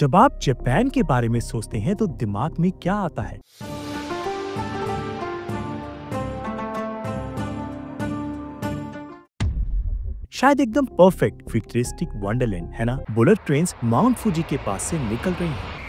जब आप जापान के बारे में सोचते हैं तो दिमाग में क्या आता है? शायद एकदम परफेक्ट फ्यूचरिस्टिक वंडरलैंड, है ना? बुलेट ट्रेन्स माउंट फूजी के पास से निकल रही हैं।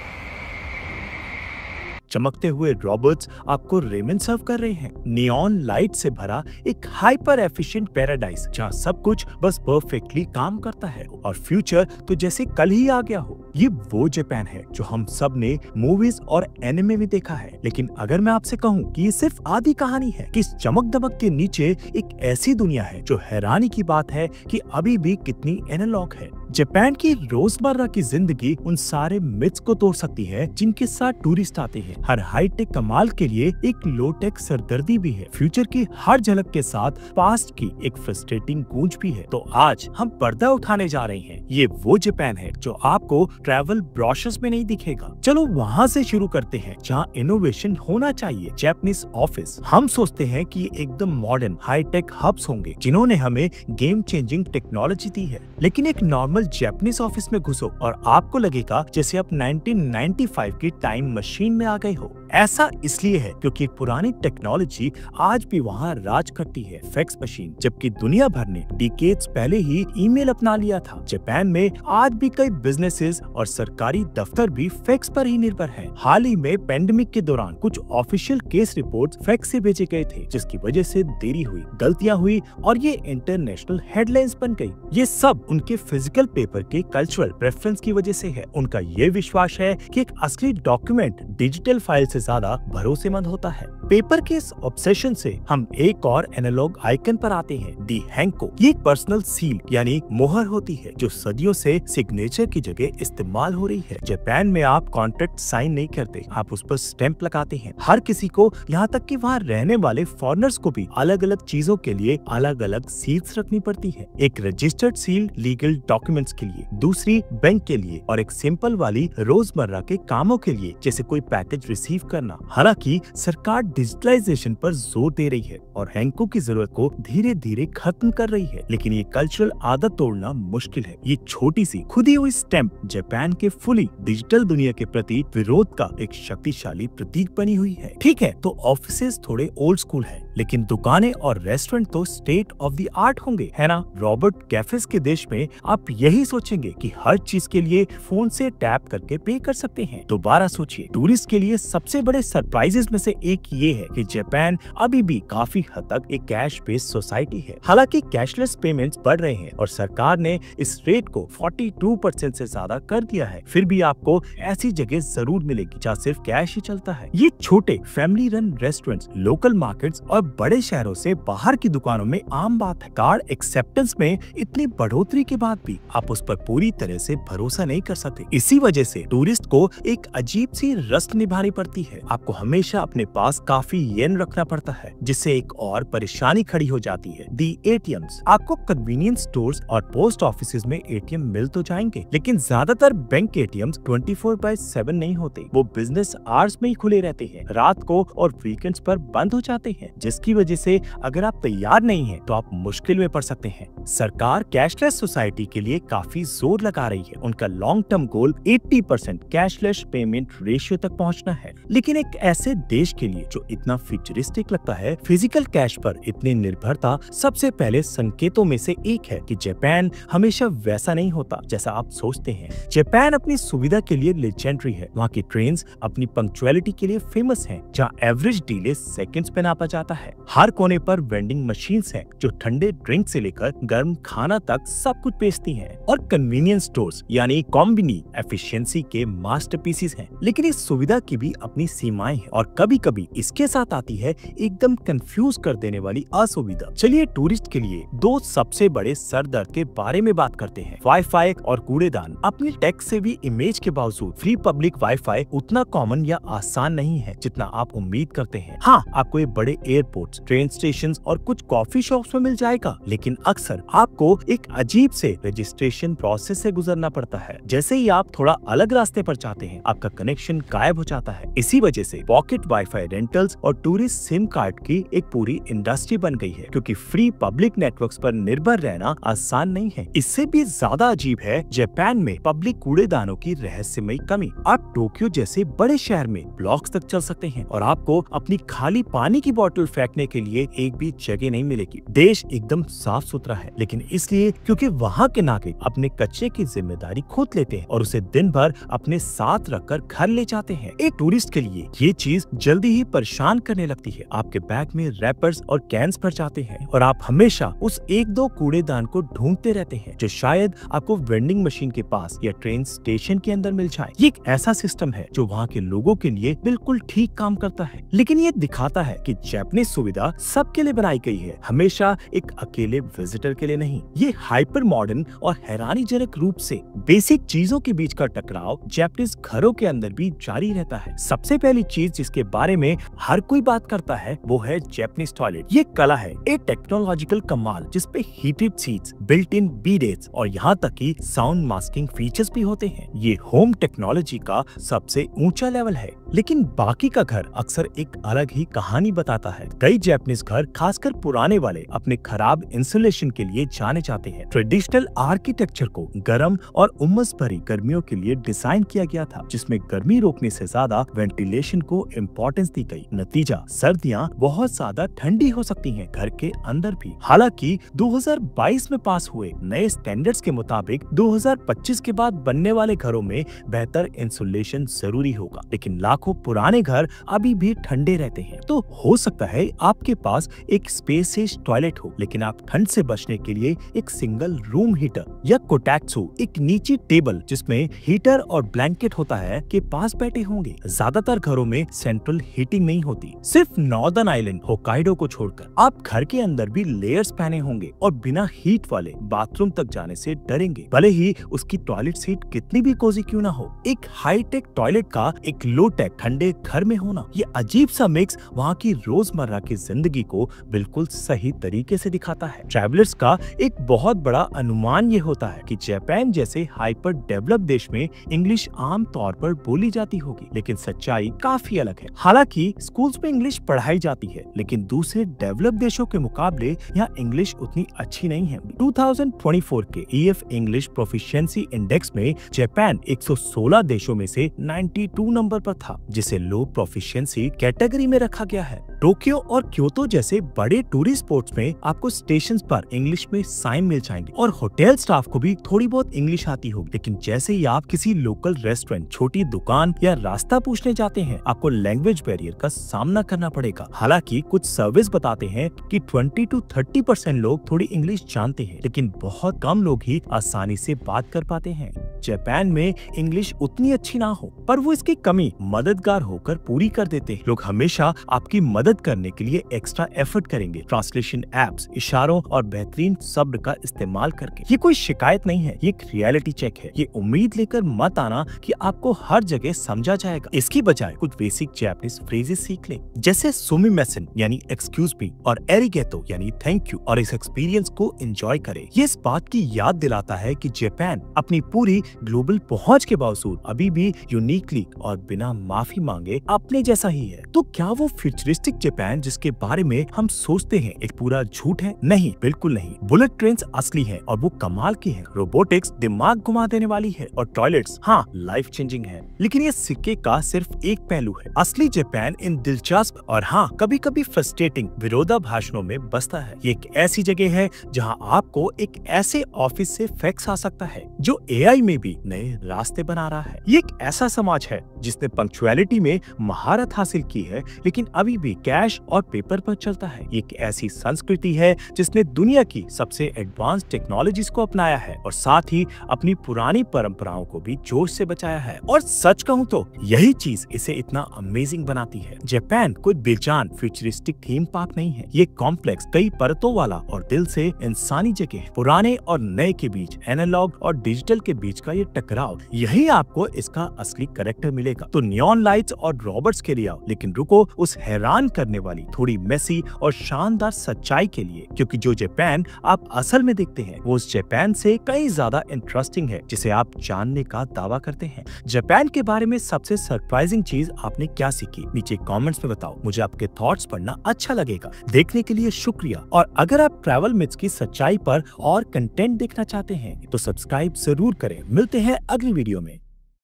चमकते हुए रोबोट्स आपको रेमन सर्व कर रहे हैं। नियॉन लाइट से भरा एक हाइपर एफिशिएंट पैराडाइज जहाँ सब कुछ बस परफेक्टली काम करता है और फ्यूचर तो जैसे कल ही आ गया हो। ये वो जापान है जो हम सब ने मूवीज और एनिमे में देखा है। लेकिन अगर मैं आपसे कहूँ कि ये सिर्फ आधी कहानी है, कि इस चमक दमक के नीचे एक ऐसी दुनिया है जो हैरानी की बात है कि अभी भी कितनी एनालॉग है। जापान की रोजमर्रा की जिंदगी उन सारे मिथ्स को तोड़ सकती है जिनके साथ टूरिस्ट आते हैं। हर हाईटेक कमाल के लिए एक लो टेक सरदर्दी भी है। फ्यूचर की हर झलक के साथ पास्ट की एक फ्रस्ट्रेटिंग गूंज भी है। तो आज हम पर्दा उठाने जा रहे हैं। ये वो जापान है जो आपको ट्रैवल ब्रोशर्स में नहीं दिखेगा। चलो वहाँ से शुरू करते हैं जहाँ इनोवेशन होना चाहिए। जापानीज ऑफिस, हम सोचते हैं कि एकदम मॉडर्न हाईटेक हब्स होंगे जिन्होंने हमें गेम चेंजिंग टेक्नोलॉजी दी है। लेकिन एक नॉर्मल जापानीज ऑफिस में घुसो और आपको लगेगा जैसे आप 1995 की टाइम मशीन में आ गए हो। ऐसा इसलिए है क्योंकि पुरानी टेक्नोलॉजी आज भी वहाँ राज करती है, फैक्स मशीन। जबकि दुनिया भर ने डिकेड्स पहले ही ईमेल अपना लिया था, जापान में आज भी कई बिजनेसेस और सरकारी दफ्तर भी फैक्स पर ही निर्भर हैं। हाल ही में पेंडेमिक के दौरान कुछ ऑफिशियल केस रिपोर्ट्स फैक्स से भेजे गए थे, जिसकी वजह से देरी हुई, गलतियां हुई और ये इंटरनेशनल हेडलाइंस बन गई। ये सब उनके फिजिकल पेपर के कल्चरल प्रेफरेंस की वजह से है। उनका ये विश्वास है कि एक असली डॉक्यूमेंट डिजिटल फाइल से ज्यादा भरोसेमंद होता है। पेपर के इस ऑब्सेशन से हम एक और एनालॉग आइकन पर आते हैं, दी हैंको। ये एक पर्सनल सील यानी मोहर होती है जो सदियों से सिग्नेचर की जगह इस्तेमाल हो रही है। जापान में आप कॉन्ट्रैक्ट साइन नहीं करते, आप उस पर स्टैंप लगाते हैं। हर किसी को, यहाँ तक कि वहाँ रहने वाले फॉरेनर्स को भी अलग अलग चीजों के लिए अलग अलग सील्स रखनी पड़ती है। एक रजिस्टर्ड सील लीगल डॉक्यूमेंट्स के लिए, दूसरी बैंक के लिए और एक सिंपल वाली रोजमर्रा के कामों के लिए जैसे कोई पैकेज रिसीव करना। हालांकि सरकार डिजिटलाइजेशन पर जोर दे रही है और हैंको की जरूरत को धीरे धीरे खत्म कर रही है, लेकिन ये कल्चरल आदत तोड़ना मुश्किल है। ये छोटी सी खुदी हुई स्टैंप जापान के फुली डिजिटल दुनिया के प्रति विरोध का एक शक्तिशाली प्रतीक बनी हुई है। ठीक है, तो ऑफिसेज थोड़े ओल्ड स्कूल है, लेकिन दुकानें और रेस्टोरेंट तो स्टेट ऑफ द आर्ट होंगे, है ना? रॉबर्ट कैफेज के देश में आप यही सोचेंगे कि हर चीज के लिए फोन से टैप करके पे कर सकते हैं। दोबारा सोचिए, टूरिस्ट के लिए सबसे बड़े सरप्राइजेस में से एक ये है कि जापान अभी भी काफी हद तक एक कैश बेस्ड सोसाइटी है। हालांकि कैशलेस पेमेंट्स बढ़ रहे हैं और सरकार ने इस रेट को 42% से ज्यादा कर दिया है, फिर भी आपको ऐसी जगह जरूर मिलेगी जहाँ सिर्फ कैश ही चलता है। ये छोटे family run restaurants, local markets और बड़े शहरों से बाहर की दुकानों में आम बात है। कार्ड एक्सेप्टेंस में इतनी बढ़ोतरी के बाद भी आप उस पर पूरी तरह से भरोसा नहीं कर सकते। इसी वजह से टूरिस्ट को एक अजीब सी रस्म निभानी पड़ती है। आपको हमेशा अपने पास काफी येन रखना पड़ता है, जिससे एक और परेशानी खड़ी हो जाती है, दी एटीएम्स। आपको कन्वीनियंस स्टोर्स और पोस्ट ऑफिसेज में एटीएम मिल तो जाएंगे, लेकिन ज्यादातर बैंक एटीएम्स 24/7 नहीं होते। वो बिजनेस आवर्स में ही खुले रहते हैं, रात को और वीकेंड्स पर बंद हो जाते हैं, जिसकी वजह से अगर आप तैयार नहीं हैं तो आप मुश्किल में पड़ सकते हैं। सरकार कैशलेस सोसाइटी के लिए काफी जोर लगा रही है। उनका long term goal 80% cashless payment ratio तक पहुंचना है। लेकिन एक ऐसे देश के लिए जो इतना फ्यूचरिस्टिक लगता है, फिजिकल कैश पर इतनी निर्भरता सबसे पहले संकेतों में से एक है कि जापान हमेशा वैसा नहीं होता जैसा आप सोचते हैं। जापान अपनी सुविधा के लिए लेजेंडरी है। वहाँ की ट्रेन्स अपनी पंक्चुअलिटी के लिए फेमस हैं, जहाँ एवरेज डिले सेकंड्स पे नापा जाता है। हर कोने पर वेंडिंग मशीन्स हैं जो ठंडे ड्रिंक से लेकर गर्म खाना तक सब कुछ बेचती हैं। और कन्वीनियंस स्टोर्स यानी कॉम्बिनी एफिशिएंसी के मास्टरपीसेस हैं। लेकिन इस सुविधा की भी अपनी सीमाएं हैं और कभी कभी इसके साथ आती है एकदम कंफ्यूज कर देने वाली असुविधा। चलिए टूरिस्ट के लिए दो सबसे बड़े सर दर्द के बारे में बात करते हैं, वाईफाई और कूड़ेदान। अपनी टेक से भी इमेज के बावजूद फ्री पब्लिक वाईफाई उतना कॉमन या आसान नहीं है जितना आप उम्मीद करते हैं। हाँ, आपको ये बड़े एयरपोर्ट एयरपोर्ट्स, ट्रेन स्टेशन और कुछ कॉफी शॉप्स में मिल जाएगा, लेकिन अक्सर आपको एक अजीब से रजिस्ट्रेशन प्रोसेस से गुजरना पड़ता है। जैसे ही आप थोड़ा अलग रास्ते पर जाते हैं, आपका कनेक्शन गायब हो जाता है। इसी वजह से पॉकेट वाईफाई रेंटल्स और टूरिस्ट सिम कार्ड की एक पूरी इंडस्ट्री बन गई है, क्योंकि फ्री पब्लिक नेटवर्क्स पर निर्भर रहना आसान नहीं है। इससे भी ज्यादा अजीब है जापान में पब्लिक कूड़ेदानों की रहस्यमयी कमी। आप टोक्यो जैसे बड़े शहर में ब्लॉक्स तक चल सकते हैं और आपको अपनी खाली पानी की बोतल फेंकने के लिए एक भी जगह नहीं मिलेगी। देश एकदम साफ सुथरा है, लेकिन इसलिए क्योंकि वहाँ के नागरिक अपने कचरे की जिम्मेदारी खुद लेते हैं और उसे दिन भर अपने साथ रखकर घर ले जाते हैं। एक टूरिस्ट के लिए ये चीज जल्दी ही परेशान करने लगती है। आपके बैग में रैपर्स और कैंस भर जाते हैं और आप हमेशा उस एक दो कूड़ेदान को ढूंढते रहते हैं जो शायद आपको वेंडिंग मशीन के पास या ट्रेन स्टेशन के अंदर मिल जाए। ये एक ऐसा सिस्टम है जो वहाँ के लोगों के लिए बिल्कुल ठीक काम करता है, लेकिन ये दिखाता है कि जापानीज सुविधा सबके लिए बनाई गई है, हमेशा एक अकेले विजिटर के लिए नहीं। ये हाइपर मॉडर्न और हैरानीजनक रूप से बेसिक चीजों के बीच का टकराव जापानीज घरों के अंदर भी जारी रहता है। सबसे पहली चीज जिसके बारे में हर कोई बात करता है वो है जापानीज टॉयलेट। ये कला है, एक टेक्नोलॉजिकल कमाल जिसपे हीटेड सीट्स, बिल्ट इन बीडेट्स और यहाँ तक कि साउंड मास्किंग फीचर्स भी होते हैं। ये होम टेक्नोलॉजी का सबसे ऊंचा लेवल है, लेकिन बाकी का घर अक्सर एक अलग ही कहानी बताता है। कई जापानीज घर, खासकर पुराने वाले, अपने खराब इंसुलेशन के लिए जाने जाते हैं। ट्रेडिशनल आर्किटेक्चर को गर्म और उमस भरी गर्मियों के लिए डिजाइन किया गया था, जिसमें गर्मी रोकने से ज्यादा वेंटिलेशन को इम्पोर्टेंस दी गई। नतीजा, सर्दियाँ बहुत ज्यादा ठंडी हो सकती हैं घर के अंदर भी। हालांकि 2022 में पास हुए नए स्टैंडर्ड्स के मुताबिक 2025 के बाद बनने वाले घरों में बेहतर इंसुलेशन जरूरी होगा, लेकिन लाखों पुराने घर अभी भी ठंडे रहते हैं। तो हो सकता है आपके पास एक स्पेसियस टॉयलेट हो, लेकिन आप ठंड से बचने के लिए एक सिंगल रूम हीटर या कोटैक्सो, एक नीची टेबल जिसमें हीटर और ब्लैंकेट होता है, के पास बैठे होंगे। ज्यादातर घरों में सेंट्रल हीटिंग नहीं होती, सिर्फ नॉर्दर्न आइलैंड होकाइडो को छोड़कर। आप घर के अंदर भी लेयर्स पहने होंगे और बिना हीट वाले बाथरूम तक जाने से डरेंगे, भले ही उसकी टॉयलेट सीट कितनी भी कोजी क्यों ना हो। एक हाईटेक टॉयलेट का एक लो टेक ठंडे घर में होना, ये अजीब सा मिक्स वहाँ की रोजमर्रा की जिंदगी को बिल्कुल सही तरीके से दिखाता है। ट्रैवलर्स का एक बहुत बड़ा अनुमान ये होता है कि जापान जैसे हाइपर डेवलप देश में इंग्लिश आम तौर पर बोली जाती होगी, लेकिन सच्चाई काफी अलग है। हालांकि स्कूल्स में इंग्लिश पढ़ाई जाती है, लेकिन दूसरे डेवलप देशों के मुकाबले यहाँ इंग्लिश उतनी अच्छी नहीं है। 2024 के EF इंग्लिश प्रोफिशिएंसी इंडेक्स में जापान 116 देशों में से 92 नंबर पर था, जिसे लो प्रोफिशिएंसी कैटेगरी में रखा गया है। टोक्यो और क्योतो जैसे बड़े टूरिस्ट स्पॉट्स में आपको स्टेशंस पर इंग्लिश में साइन मिल जाएंगे और होटल स्टाफ को भी थोड़ी बहुत इंग्लिश आती होगी, लेकिन जैसे ही आप किसी लोकल रेस्टोरेंट, छोटी दुकान या रास्ता पूछने जाते हैं, आपको लैंग्वेज बैरियर का सामना करना पड़ेगा। हालांकि कुछ सर्विस बताते हैं कि 20 to 30% लोग थोड़ी इंग्लिश जानते हैं, लेकिन बहुत कम लोग ही आसानी से बात कर पाते हैं। जापान में इंग्लिश उतनी अच्छी ना हो, पर वो इसकी कमी मददगार होकर पूरी कर देते हैं। लोग हमेशा आपकी मदद करने के लिए एक्स्ट्रा एफर्ट करेंगे, ट्रांसलेशन एप्स, इशारों और बेहतरीन शब्द का इस्तेमाल करके। ये कोई शिकायत नहीं है, ये एक रियलिटी चेक है। ये उम्मीद लेकर मत आना कि आपको हर जगह समझा जाएगा। इसकी बजाय कुछ बेसिक जापानीज फ्रेजेस सीख ले, जैसे सुमिमासेन यानी एक्सक्यूज मी और एरिगेतो यानी थैंक यू, और इस एक्सपीरियंस को एंजॉय करे। ये इस बात की याद दिलाता है कि जापान अपनी पूरी ग्लोबल पहुंच के बावजूद अभी भी यूनिकली और बिना माफी मांगे अपने जैसा ही है। तो क्या वो फ्यूचरिस्टिक जापान जिसके बारे में हम सोचते हैं एक पूरा झूठ है? नहीं, बिल्कुल नहीं। बुलेट ट्रेन्स असली हैं और वो कमाल की हैं। रोबोटिक्स दिमाग घुमा देने वाली है और टॉयलेट्स हाँ लाइफ चेंजिंग है। लेकिन ये सिक्के का सिर्फ एक पहलू है। असली जापान इन दिलचस्प और हाँ कभी कभी फ्रस्ट्रेटिंग विरोधाभासों में बसता है। ये एक ऐसी जगह है जहाँ आपको एक ऐसे ऑफिस से फैक्स आ सकता है जो AI में भी नए रास्ते बना रहा है। ये एक ऐसा समाज है जिसने पंक्चुअलिटी में महारत हासिल की है, लेकिन अभी भी कैश और पेपर पर चलता है। ये एक ऐसी संस्कृति है जिसने दुनिया की सबसे एडवांस टेक्नोलॉजीज को अपनाया है और साथ ही अपनी पुरानी परंपराओं को भी जोश से बचाया है। और सच कहूँ तो यही चीज इसे इतना अमेजिंग बनाती है। जापान कोई बेजान फ्यूचरिस्टिक थीम पार्क नहीं है। ये कॉम्प्लेक्स, कई परतों वाला और दिल से इंसानी जगह है। पुराने और नए के बीच, एनालॉग और डिजिटल के बीच का ये टकराव, यही आपको इसका असली कैरेक्टर मिलेगा। तो नियॉन लाइट्स और रॉबर्ट्स के लिए आओ, लेकिन रुको उस हैरान करने वाली थोड़ी मेसी और शानदार सच्चाई के लिए, क्योंकि जो जापान आप असल में देखते हैं वो उस जापान से कई ज्यादा इंटरेस्टिंग है जिसे आप जानने का दावा करते हैं। जापान के बारे में सबसे सरप्राइजिंग चीज आपने क्या सीखी, नीचे कमेंट्स में बताओ। मुझे आपके थॉट्स पढ़ना अच्छा लगेगा। देखने के लिए शुक्रिया। और अगर आप ट्रैवल मिथ्स की सच्चाई पर और कंटेंट देखना चाहते हैं तो सब्सक्राइब जरूर करें। मिलते हैं अगली वीडियो में।